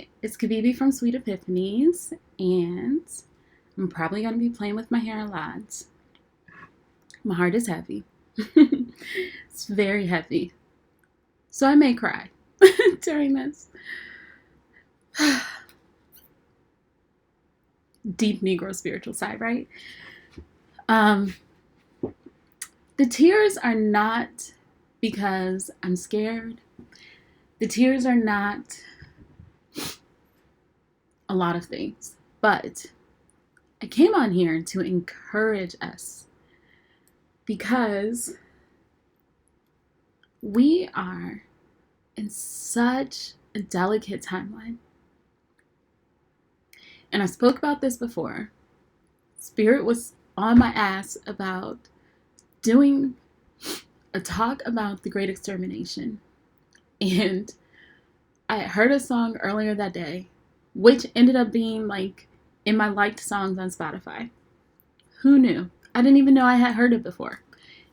Hi, it's Kabibi from Sweet Epiphanies, and I'm probably going to be playing with my hair a lot. My heart is heavy. It's very heavy. So I may cry during this. Deep Negro spiritual side, right? Um, the tears are not because I'm scared. The tears are not a lot of things, but I came on here to encourage us because we are in such a delicate timeline. And I spoke about this before. Spirit was on my ass about doing a talk about the Great Extermination. And I heard a song earlier that day, which ended up being like in my liked songs on Spotify. Who knew? I didn't even know I had heard it before.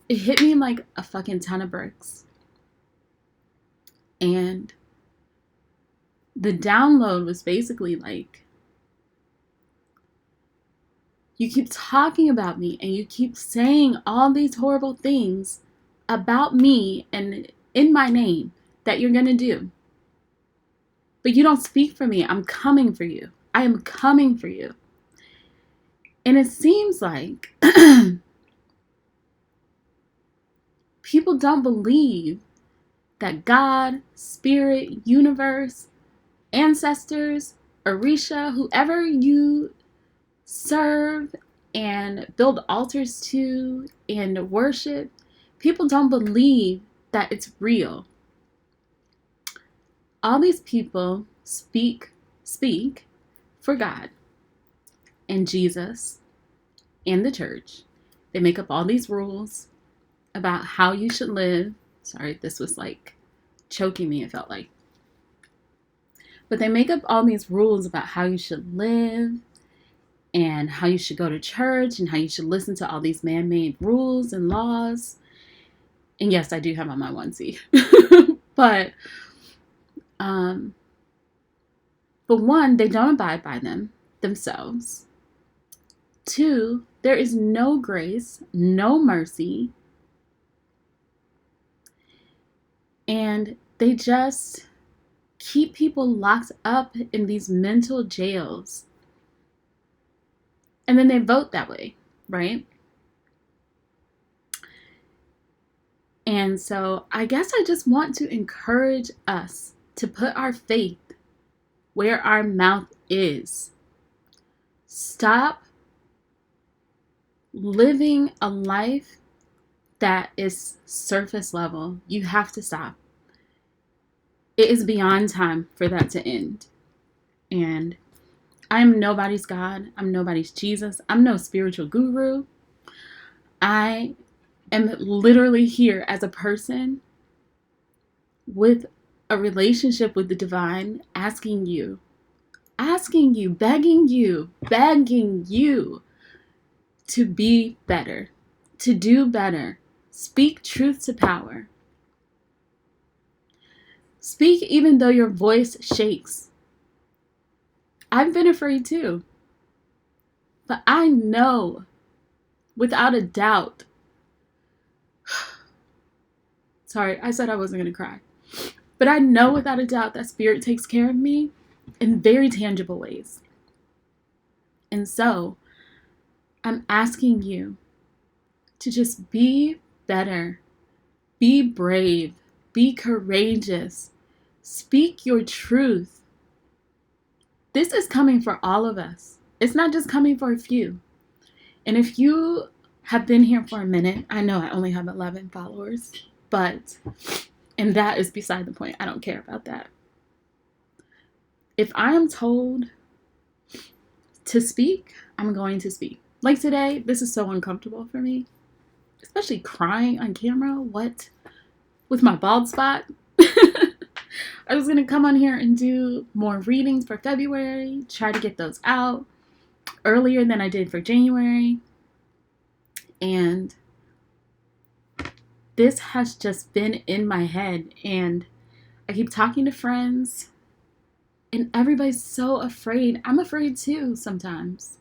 It hit me like a fucking ton of bricks. And the download was basically like, you keep talking about me and you keep saying all these horrible things about me and in my name that you're going to do. But you don't speak for me. I'm coming for you. I am coming for you. And it seems like people don't believe that God, Spirit, Universe, ancestors, Orisha, whoever you serve and build altars to and worship, people don't believe that it's real. All these people speak for God and Jesus and the church. They make up all these rules about how you should live. Sorry, this was like choking me, it felt like. But they make up all these rules about how you should live and how you should go to church and how you should listen to all these man-made rules and laws. And yes, I do have on my onesie. But one, they don't abide by them themselves. Two, there is no grace, no mercy. And they just keep people locked up in these mental jails. And then they vote that way, right? And so I guess I just want to encourage us to put our faith where our mouth is. Stop living a life that is surface level. You have to stop. It is beyond time for that to end. And I'm nobody's God. I'm nobody's Jesus. I'm no spiritual guru. I am literally here as a person with a relationship with the divine, asking you, begging you to be better, to do better. Speak truth to power. Speak even though your voice shakes. I've been afraid too. But I know without a doubt. Sorry, I said I wasn't going to cry. But I know without a doubt that Spirit takes care of me in very tangible ways. And so, I'm asking you to just be better, be brave, be courageous, speak your truth. This is coming for all of us. It's not just coming for a few. And if you have been here for a minute, I know I only have 11 followers, and that is beside the point. I don't care about that. If I am told to speak, I'm going to speak. Like today, this is so uncomfortable for me, especially crying on camera. What? With my bald spot? I was going to come on here and do more readings for February, try to get those out earlier than I did for January. And this has just been in my head. And I keep talking to friends. And everybody's so afraid. I'm afraid too sometimes.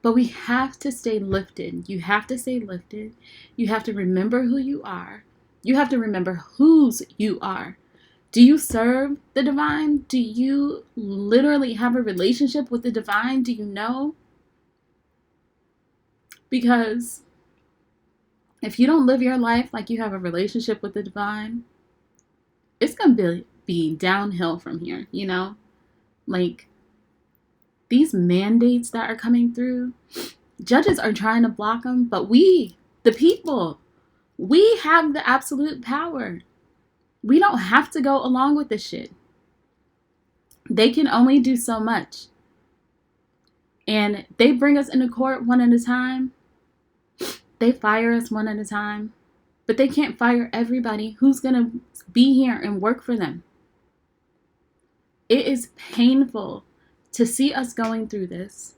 But we have to stay lifted. You have to stay lifted. You have to remember who you are. You have to remember whose you are. Do you serve the divine? Do you literally have a relationship with the divine? Do you know? Because if you don't live your life like you have a relationship with the divine, it's going to be downhill from here, you know? Like, these mandates that are coming through, judges are trying to block them, but we, the people, we have the absolute power. We don't have to go along with this shit. They can only do so much. And they bring us into court one at a time. They fire us one at a time. But they can't fire everybody who's going to be here and work for them. It is painful to see us going through this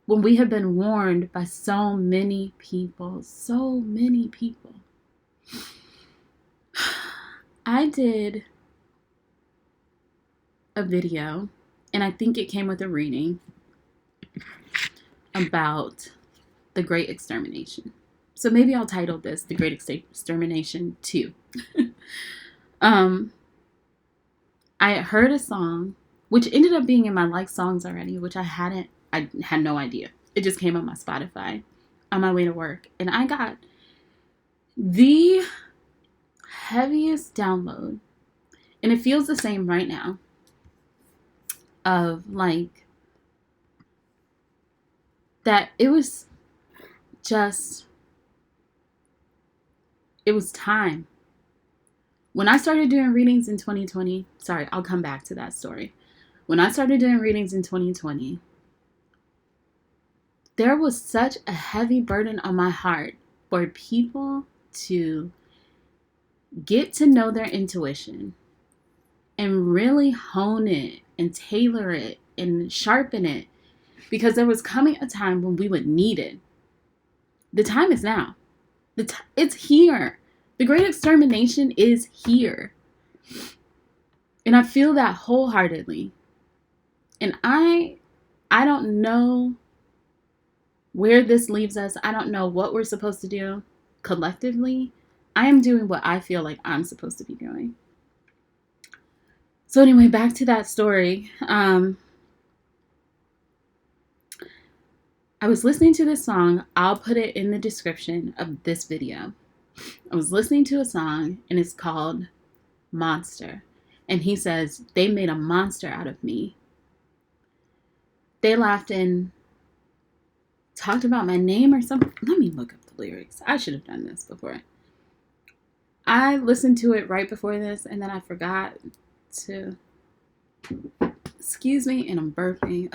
when we have been warned by so many people. So many people. I did a video, and I think it came with a reading about the Great Extermination. So maybe I'll title this The Great Extermination II. I heard a song, which ended up being in my liked songs already, which I had no idea. It just came on my Spotify on my way to work. And I got the heaviest download, and it feels the same right now, of like, that it was time. When I started doing readings in 2020, sorry, I'll come back to that story. When I started doing readings in 2020, there was such a heavy burden on my heart for people to get to know their intuition and really hone it and tailor it and sharpen it, because there was coming a time when we would need it. The time is now. It's here. The Great Extermination is here. And I feel that wholeheartedly. And I don't know where this leaves us. I don't know what we're supposed to do collectively. I am doing what I feel like I'm supposed to be doing. So anyway, back to that story. I was listening to this song. I'll put it in the description of this video. I was listening to a song, and it's called Monster. And he says, they made a monster out of me. They laughed and talked about my name or something. Let me look up the lyrics. I should have done this before. I listened to it right before this, and then I forgot to, excuse me, and I'm burping.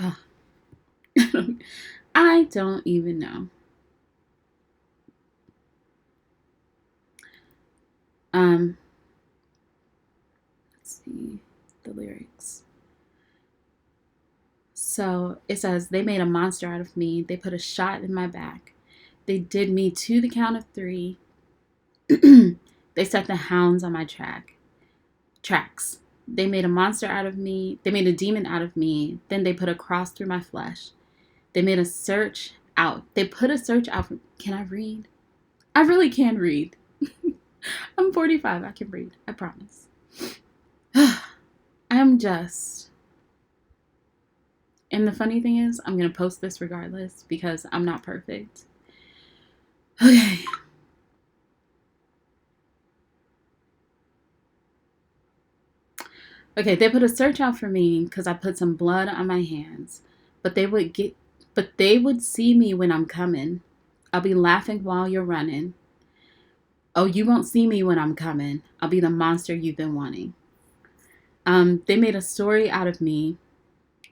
I don't even know. Let's see the lyrics. So it says, they made a monster out of me. They put a shot in my back. They did me to the count of 3. They set the hounds on my tracks. They made a monster out of me. They made a demon out of me. Then they put a cross through my flesh. They made a search out. They put a search out for, can I read? I really can read. I'm 45. I can read. I promise. I'm just. And the funny thing is, I'm going to post this regardless because I'm not perfect. Okay. Okay, they put a search out for me because I put some blood on my hands. But they would see me when I'm coming. I'll be laughing while you're running. Oh, you won't see me when I'm coming. I'll be the monster you've been wanting. They made a story out of me.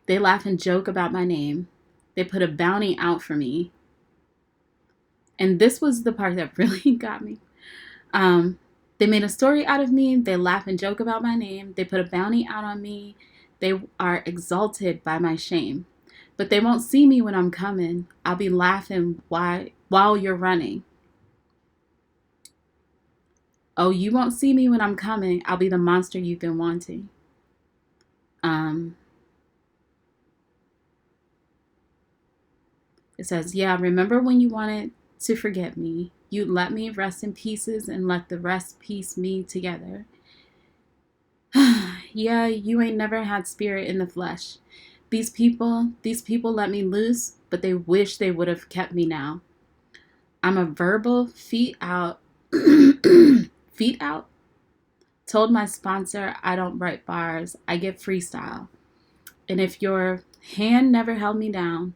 They laugh and joke about my name. They put a bounty out for me. And this was the part that really got me. They made a story out of me. They laugh and joke about my name. They put a bounty out on me. They are exalted by my shame. But they won't see me when I'm coming. I'll be laughing while you're running. Oh, you won't see me when I'm coming. I'll be the monster you've been wanting. Um, it says, yeah, remember when you wanted to forget me? You let me rest in pieces and let the rest piece me together. Yeah, you ain't never had spirit in the flesh. These people let me loose, but they wish they would have kept me now. I'm a verbal feet out. Feet out? Told my sponsor I don't write bars, I get freestyle. And if your hand never held me down,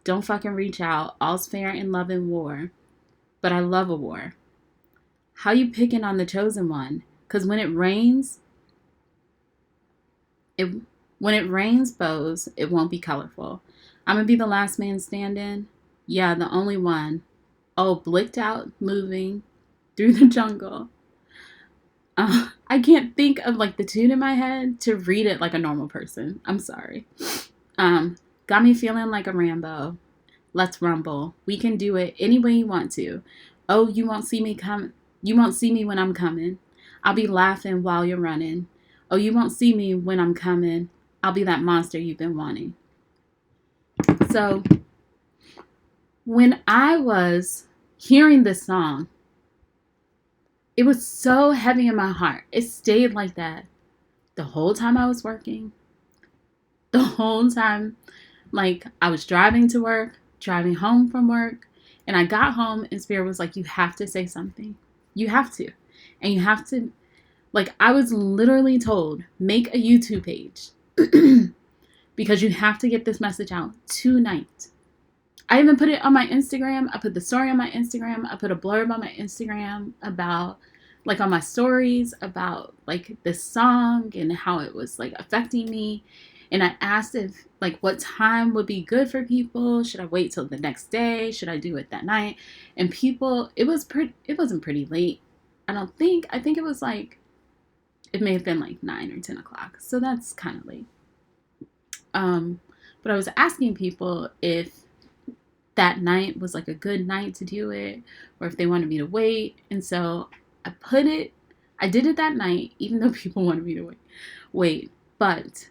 don't fucking reach out. All's fair in love and war. But I love a war. How you picking on the chosen one? Because when it rains, bows, it won't be colorful. I'm going to be the last man standing. Yeah, the only one. Oh, blicked out, moving through the jungle. I can't think of like the tune in my head to read it like a normal person. I'm sorry. Got me feeling like a Rambo. Let's rumble. We can do it any way you want to. Oh, you won't see me come. You won't see me when I'm coming. I'll be laughing while you're running. Oh, you won't see me when I'm coming. I'll be that monster you've been wanting. So when I was hearing this song, it was so heavy in my heart. It stayed like that the whole time I was working. The whole time, like, I was driving to work, driving home from work, and I got home and Spirit was like, you have to say something. You have to. And you have to, like, I was literally told, make a YouTube page because you have to get this message out tonight. I even put it on my Instagram. I put the story on my Instagram. I put a blurb on my Instagram about, like, on my stories about, like, this song and how it was, like, affecting me. And I asked if, like, what time would be good for people. Should I wait till the next day? Should I do it that night? And people, it wasn't pretty late. I think it was, like, it may have been, like, 9 or 10 o'clock. So that's kind of late. But I was asking people if that night was like a good night to do it or if they wanted me to wait. And so I did it that night, even though people wanted me to wait, but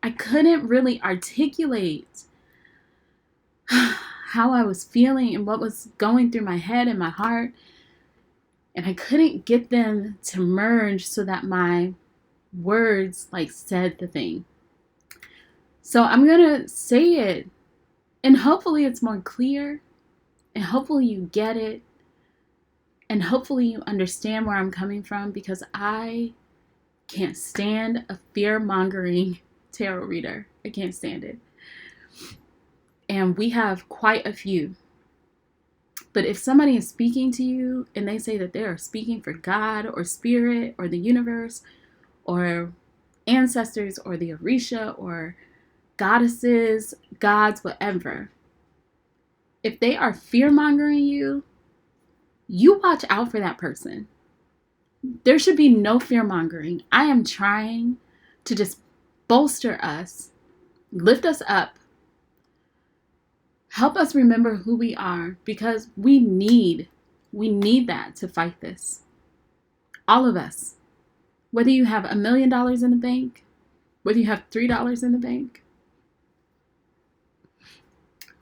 I couldn't really articulate how I was feeling and what was going through my head and my heart. And I couldn't get them to merge so that my words like said the thing. So I'm going to say it. And hopefully it's more clear, and hopefully you get it, and hopefully you understand where I'm coming from, because I can't stand a fear-mongering tarot reader. I can't stand it. And we have quite a few. But if somebody is speaking to you and they say that they are speaking for God or spirit or the universe or ancestors or the Orisha or goddesses, gods, whatever. If they are fear-mongering you, you watch out for that person. There should be no fear-mongering. I am trying to just bolster us, lift us up, help us remember who we are, because we need that to fight this. All of us. Whether you have $1 million in the bank, whether you have $3 in the bank,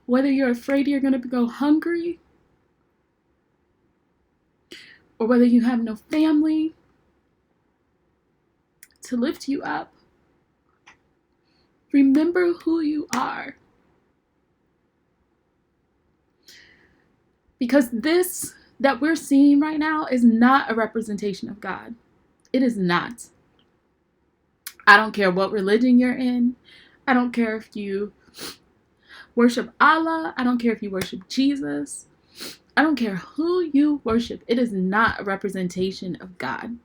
whether you're afraid you're going to go hungry, or whether you have no family to lift you up, remember who you are. Because this that we're seeing right now is not a representation of God. It is not. I don't care what religion you're in. I don't care if you worship Allah. I don't care if you worship Jesus. I don't care who you worship. It is not a representation of God.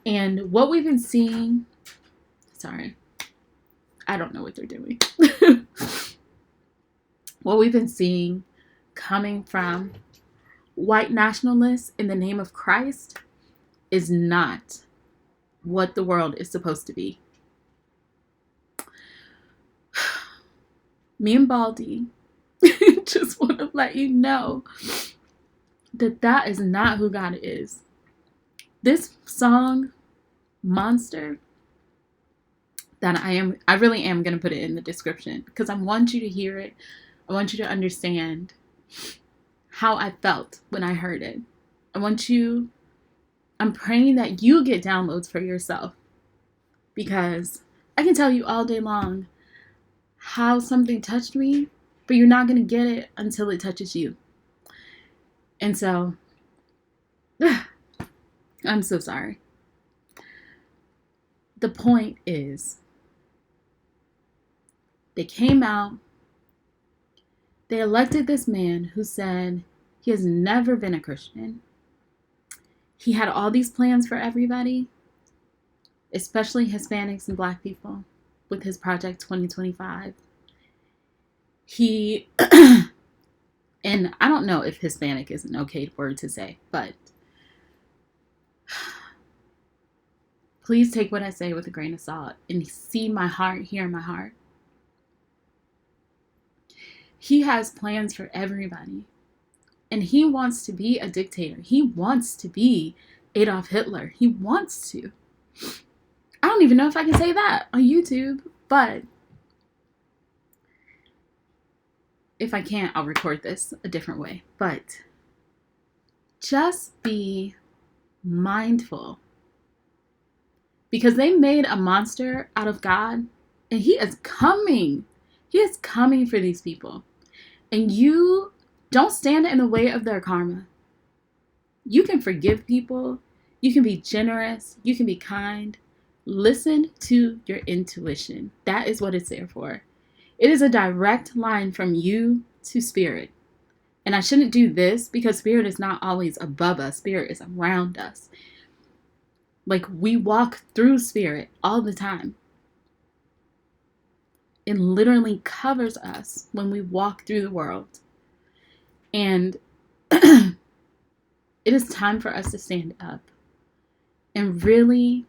And what we've been seeing, I don't know what they're doing. What we've been seeing coming from white nationalists in the name of Christ is not what the world is supposed to be. Me and Baldy just want to let you know that is not who God is. This song, Monster, that I really am going to put it in the description because I want you to hear it. I want you to understand how I felt when I heard it. I'm praying that you get downloads for yourself, because I can tell you all day long how something touched me, but you're not going to get it until it touches you. And so, I'm so sorry. The point is, they came out, they elected this man who said he has never been a Christian. He had all these plans for everybody, especially Hispanics and Black people, with his Project 2025. He, and I don't know if Hispanic is an okay word to say, but please take what I say with a grain of salt and see my heart, hear my heart. He has plans for everybody. And he wants to be a dictator. He wants to be Adolf Hitler. He wants to. I don't even know if I can say that on YouTube, but if I can't, I'll record this a different way. But just be mindful, because they made a monster out of God, and he is coming. He is coming for these people. And you don't stand in the way of their karma. You can forgive people. You can be generous. You can be kind. Listen to your intuition. That is what it's there for. It is a direct line from you to spirit. And I shouldn't do this because spirit is not always above us. Spirit is around us. Like, we walk through spirit all the time. It literally covers us when we walk through the world. And it is time for us to stand up and really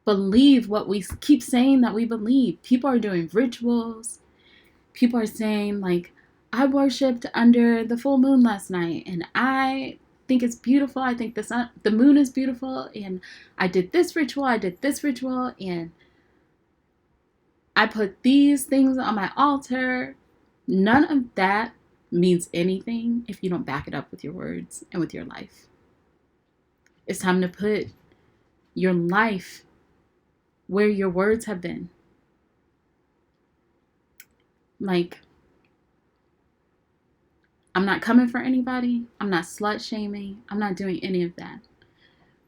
believe what we keep saying that we believe. People are doing rituals. People are saying, like, I worshipped under the full moon last night, and I think it's beautiful. I think the moon is beautiful, and I did this ritual, and I put these things on my altar. None of that means anything if you don't back it up with your words and with your life. It's time to put your life where your words have been. Like, I'm not coming for anybody. I'm not slut shaming. I'm not doing any of that.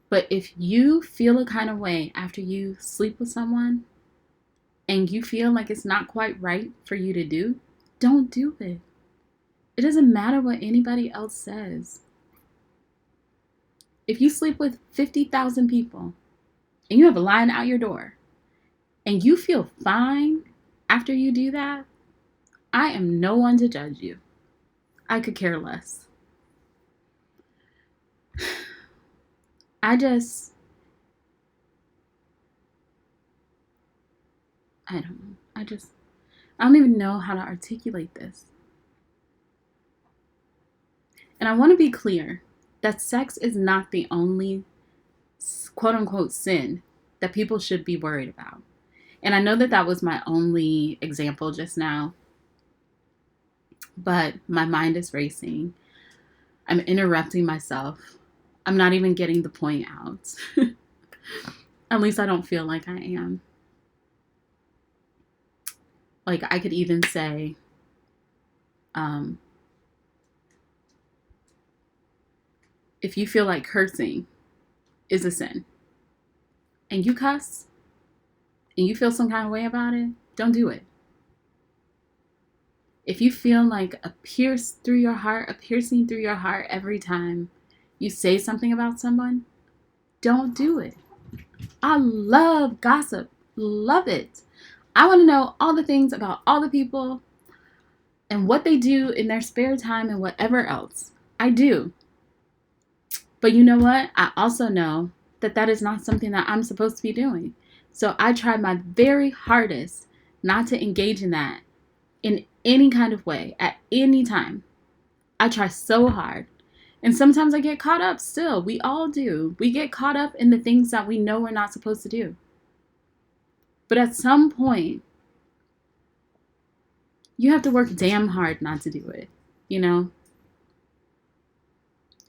But if you feel a kind of way after you sleep with someone and you feel like it's not quite right for you to do, don't do it. It doesn't matter what anybody else says. If you sleep with 50,000 people and you have a line out your door and you feel fine after you do that, I am no one to judge you. I could care less. I don't know. I don't even know how to articulate this. And I want to be clear that sex is not the only quote unquote sin that people should be worried about. And I know that that was my only example just now, but my mind is racing. I'm interrupting myself. I'm not even getting the point out. At least I don't feel like I am. Like, I could even say, if you feel like cursing is a sin, and you cuss, and you feel some kind of way about it, don't do it. If you feel like a piercing through your heart every time you say something about someone, don't do it. I love gossip. Love it. I want to know all the things about all the people and what they do in their spare time and whatever else. I do. But you know what? I also know that that is not something that I'm supposed to be doing. So I try my very hardest not to engage in that in any kind of way at any time. I try so hard. And sometimes I get caught up still. We all do. We get caught up in the things that we know we're not supposed to do. But at some point, you have to work damn hard not to do it, you know?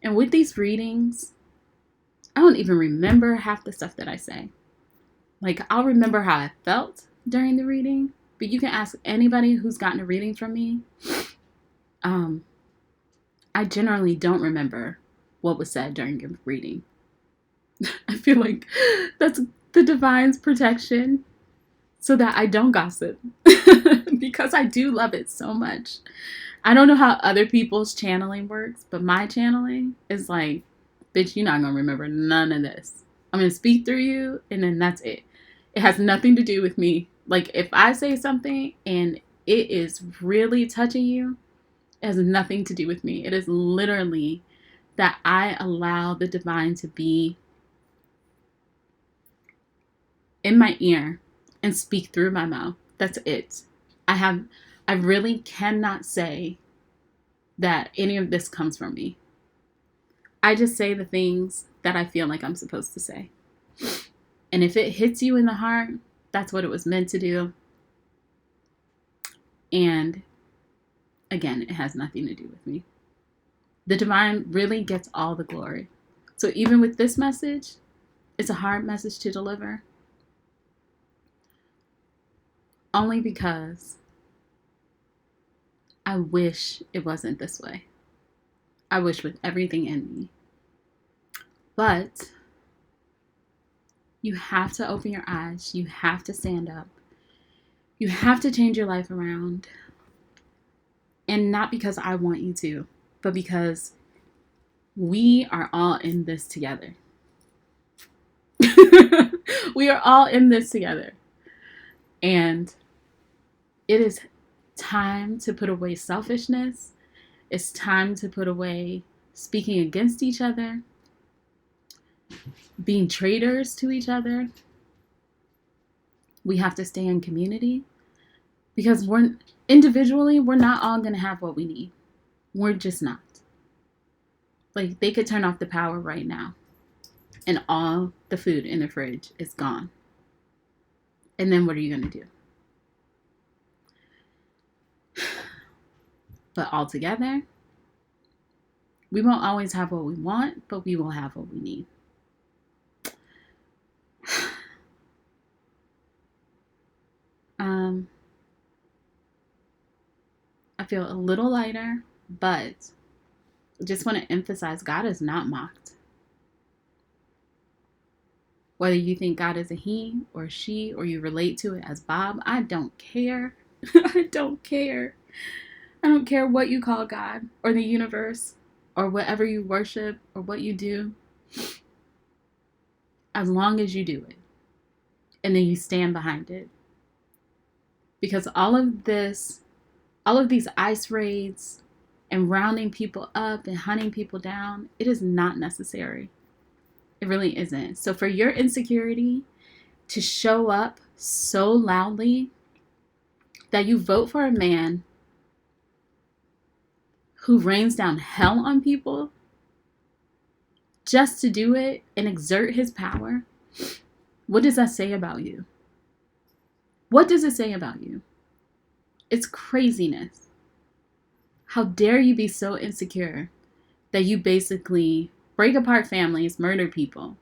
And with these readings, I don't even remember half the stuff that I say. Like, I'll remember how I felt during the reading, but you can ask anybody who's gotten a reading from me. I generally don't remember what was said during your reading. I feel like that's the divine's protection so that I don't gossip because I do love it so much. I don't know how other people's channeling works, but my channeling is like, bitch, you're not going to remember none of this. I'm going to speak through you, and then that's it. It has nothing to do with me. Like, if I say something and it is really touching you, it has nothing to do with me. It is literally that I allow the divine to be in my ear and speak through my mouth. That's it. I really cannot say that any of this comes from me. I just say the things that I feel like I'm supposed to say. And if it hits you in the heart, that's what it was meant to do. And again, it has nothing to do with me. The divine really gets all the glory. So even with this message, it's a hard message to deliver. Only because I wish it wasn't this way. I wish with everything in me. But you have to open your eyes. You have to stand up. You have to change your life around. And not because I want you to, but because we are all in this together. We are all in this together. And it is time to put away selfishness. It's time to put away speaking against each other, being traitors to each other. We have to stay in community because individually, we're not all going to have what we need. We're just not. Like, they could turn off the power right now and all the food in the fridge is gone. And then what are you going to do? But all together, we won't always have what we want, but we will have what we need. I feel a little lighter, but I just want to emphasize God is not mocked. Whether you think God is a he or she, or you relate to it as Bob, I don't care. I don't care. I don't care what you call God or the universe or whatever you worship or what you do. As long as you do it and then you stand behind it. Because all of these ICE raids and rounding people up and hunting people down, it is not necessary. It really isn't. So for your insecurity to show up so loudly that you vote for a man who rains down hell on people just to do it and exert his power, what does that say about you? What does it say about you? It's craziness. How dare you be so insecure that you basically break apart families, murder people?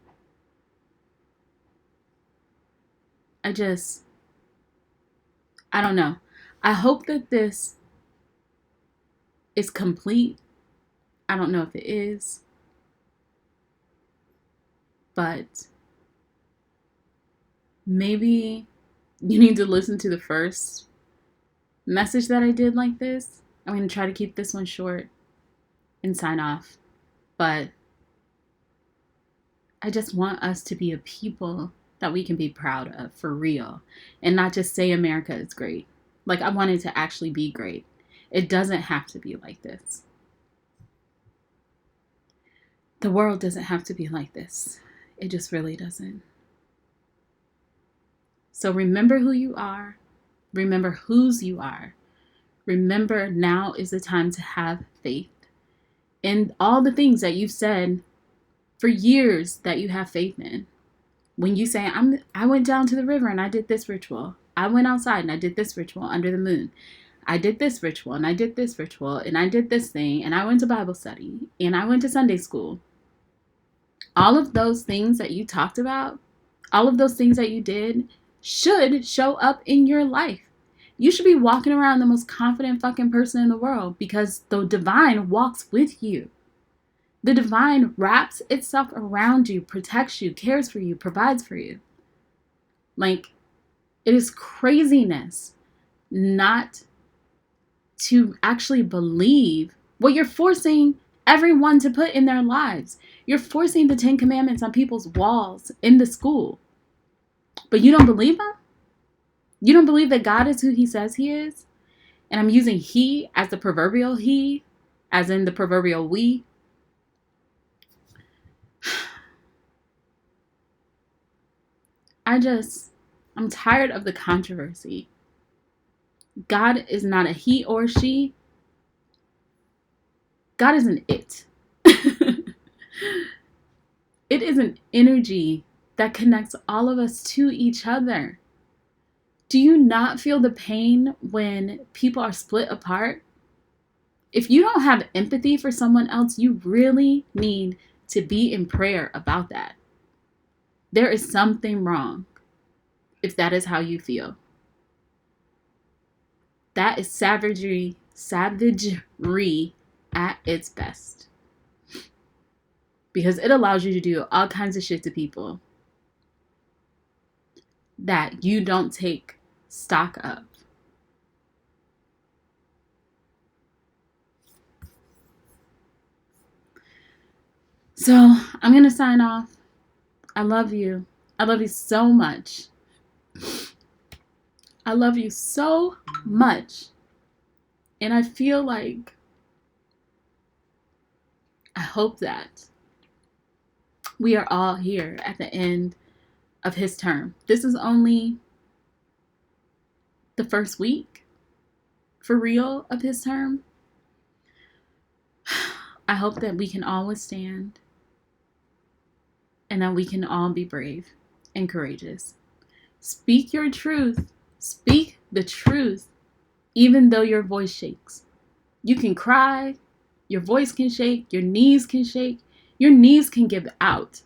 I don't know. I hope that this is complete. I don't know if it is. But maybe you need to listen to the first message that I did like this. I'm going to try to keep this one short and sign off. But I just want us to be a people that we can be proud of for real and not just say America is great. Like, I want it to actually be great. It doesn't have to be like this. The world doesn't have to be like this. It just really doesn't. So remember who you are. Remember whose you are. Remember now is the time to have faith in all the things that you've said for years that you have faith in. When you say, I went down to the river and I did this ritual. I went outside and I did this ritual under the moon. I did this ritual and I did this ritual and I did this thing and I went to Bible study and I went to Sunday school. All of those things that you talked about, all of those things that you did should show up in your life. You should be walking around the most confident fucking person in the world because the divine walks with you. The divine wraps itself around you, protects you, cares for you, provides for you. Like, it is craziness not to actually believe what you're forcing everyone to put in their lives. You're forcing the 10 Commandments on people's walls in the school. But you don't believe them? You don't believe that God is who he says he is? And I'm using he as the proverbial he, as in the proverbial we. I'm tired of the controversy. God is not a he or she. God is an it. It is an energy that connects all of us to each other. Do you not feel the pain when people are split apart? If you don't have empathy for someone else, you really need to be in prayer about that. There is something wrong if that is how you feel. That is savagery at its best. Because it allows you to do all kinds of shit to people that you don't take stock of. So I'm going to sign off. I love you. I love you so much. I love you so much. And I feel like, I hope that we are all here at the end of his term. This is only the first week, for real, of his term. I hope that we can all withstand and that we can all be brave and courageous. Speak your truth. Speak the truth, even though your voice shakes. You can cry. Your voice can shake. Your knees can shake. Your knees can give out.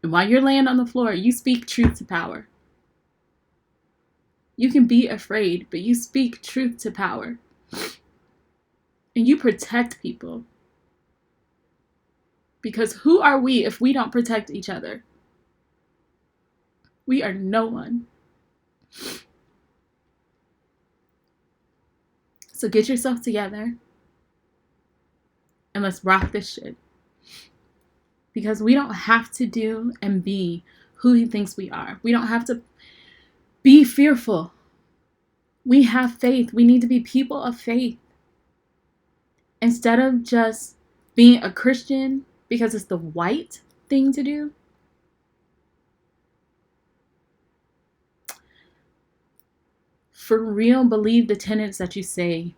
And while you're laying on the floor, you speak truth to power. You can be afraid, but you speak truth to power. And you protect people. Because who are we if we don't protect each other? We are no one. So get yourself together and let's rock this shit. Because we don't have to do and be who he thinks we are. We don't have to be fearful. We have faith. We need to be people of faith. Instead of just being a Christian because it's the white thing to do. For real, believe the tenets that you say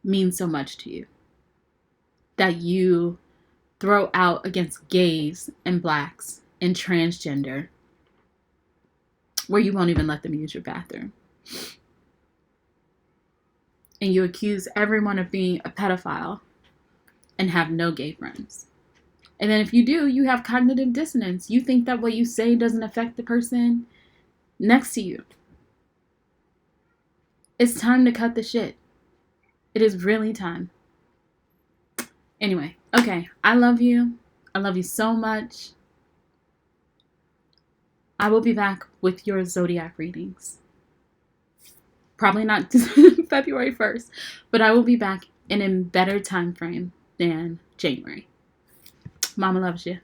mean so much to you. That you throw out against gays and blacks and transgender. Where you won't even let them use your bathroom. And you accuse everyone of being a pedophile and have no gay friends. And then if you do, you have cognitive dissonance. You think that what you say doesn't affect the person next to you. It's time to cut the shit. It is really time. Anyway, okay. I love you. I love you so much. I will be back with your zodiac readings. Probably not February 1st, but I will be back in a better time frame than January. Mama loves you.